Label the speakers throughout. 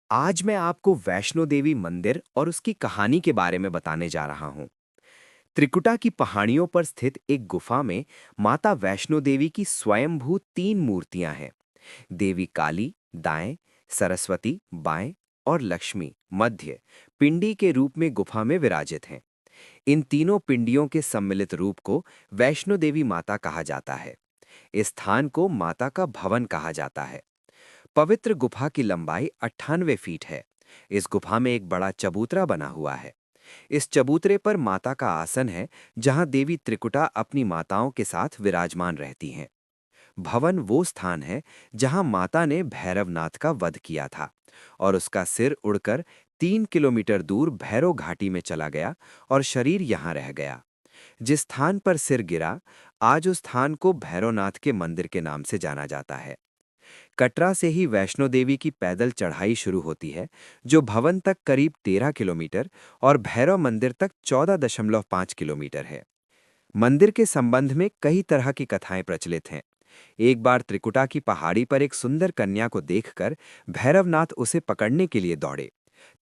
Speaker 1: आज मैं आपको वैष्णो देवी मंदिर और उसकी कहानी के बारे में बताने जा रहा हूँ। त्रिकुटा की पहाड़ियों पर स्थित एक गुफा में माता वैष्णो देवी की स्वयंभू 3 मूर्तियां हैं। देवी काली दाएं, सरस्वती बाएं और लक्ष्मी मध्य पिंडी के रूप में गुफा में विराजित हैं। इन तीनों पिंडियों के सम्मिलित रूप को वैष्णो देवी माता कहा जाता है। इस स्थान को माता का भवन कहा जाता है। पवित्र गुफा की लंबाई 98 फीट है। इस गुफा में एक बड़ा चबूतरा बना हुआ है। इस चबूतरे पर माता का आसन है, जहां देवी त्रिकुटा अपनी माताओं के साथ विराजमान रहती हैं। भवन वो स्थान है जहां माता ने भैरवनाथ का वध किया था और उसका सिर उड़कर 3 किलोमीटर दूर भैरव घाटी में चला गया और शरीर यहां रह गया। जिस स्थान पर सिर गिरा, आज उस स्थान को भैरवनाथ के मंदिर के नाम से जाना जाता है। कटरा से ही वैष्णो देवी की पैदल चढ़ाई शुरू होती है, जो भवन तक करीब 13 किलोमीटर और भैरव मंदिर तक 14.5 किलोमीटर है। मंदिर के संबंध में कई तरह की कथाएं प्रचलित हैं। एक बार त्रिकुटा की पहाड़ी पर एक सुंदर कन्या को देखकर भैरवनाथ उसे पकड़ने के लिए दौड़े।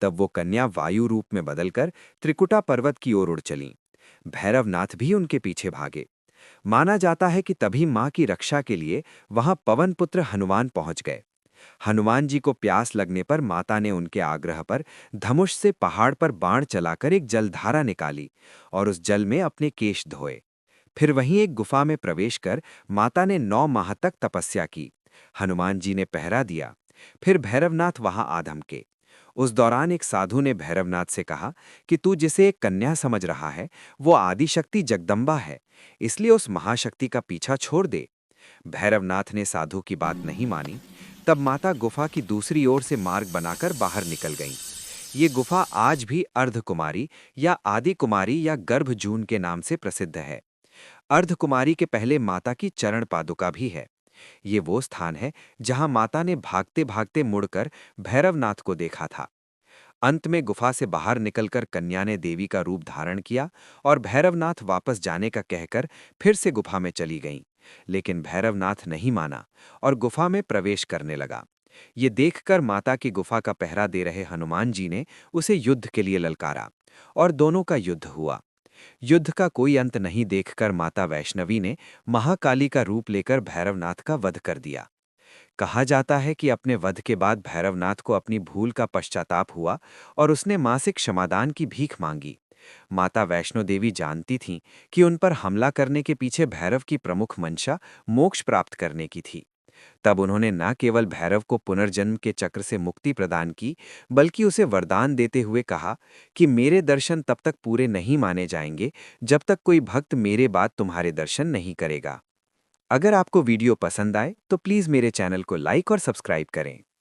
Speaker 1: तब वो कन्या वायु रूप में बदलकर त्रिकुटा पर्वत की ओर उड़ चलीं। भैरवनाथ भी उनके पीछे भागे। माना जाता है कि तभी मां की रक्षा के लिए वहां पवन पुत्र हनुमान पहुंच गए। हनुमान जी को प्यास लगने पर माता ने उनके आग्रह पर धनुष से पहाड़ पर बाण चलाकर एक जलधारा निकाली और उस जल में अपने केश धोए। फिर वहीं एक गुफा में प्रवेश कर माता ने 9 माह तक तपस्या की। हनुमान जी ने पहरा दिया। फिर भैरवनाथ वहां आधम के। उस दौरान एक साधु ने भैरवनाथ से कहा कि तू जिसे एक कन्या समझ रहा है, वो आदिशक्ति जगदम्बा है, इसलिए उस महाशक्ति का पीछा छोड़ दे। भैरवनाथ ने साधु की बात नहीं मानी। तब माता गुफा की दूसरी ओर से मार्ग बनाकर बाहर निकल गईं। ये गुफा आज भी अर्धकुमारी या आदि कुमारी या गर्भजून के नाम से प्रसिद्ध है। अर्धकुमारी के पहले माता की चरण पादुका भी है। ये वो स्थान है जहां माता ने भागते भागते मुड़कर भैरवनाथ को देखा था। अंत में गुफा से बाहर निकलकर कन्या ने देवी का रूप धारण किया और भैरवनाथ वापस जाने का कहकर फिर से गुफा में चली गईं। लेकिन भैरवनाथ नहीं माना और गुफा में प्रवेश करने लगा। ये देखकर माता की गुफा का पहरा दे रहे हनुमान जी ने उसे युद्ध के लिए ललकारा और दोनों का युद्ध हुआ। युद्ध का कोई अंत नहीं देखकर माता वैष्णवी ने महाकाली का रूप लेकर भैरवनाथ का वध कर दिया। कहा जाता है कि अपने वध के बाद भैरवनाथ को अपनी भूल का पश्चाताप हुआ और उसने मां से क्षमादान की भीख मांगी। माता वैष्णो देवी जानती थीं कि उन पर हमला करने के पीछे भैरव की प्रमुख मंशा मोक्ष प्राप्त करने की थी। तब उन्होंने न केवल भैरव को पुनर्जन्म के चक्र से मुक्ति प्रदान की, बल्कि उसे वरदान देते हुए कहा कि मेरे दर्शन तब तक पूरे नहीं माने जाएंगे जब तक कोई भक्त मेरे बाद तुम्हारे दर्शन नहीं करेगा। अगर आपको वीडियो पसंद आए तो प्लीज़ मेरे चैनल को लाइक और सब्सक्राइब करें।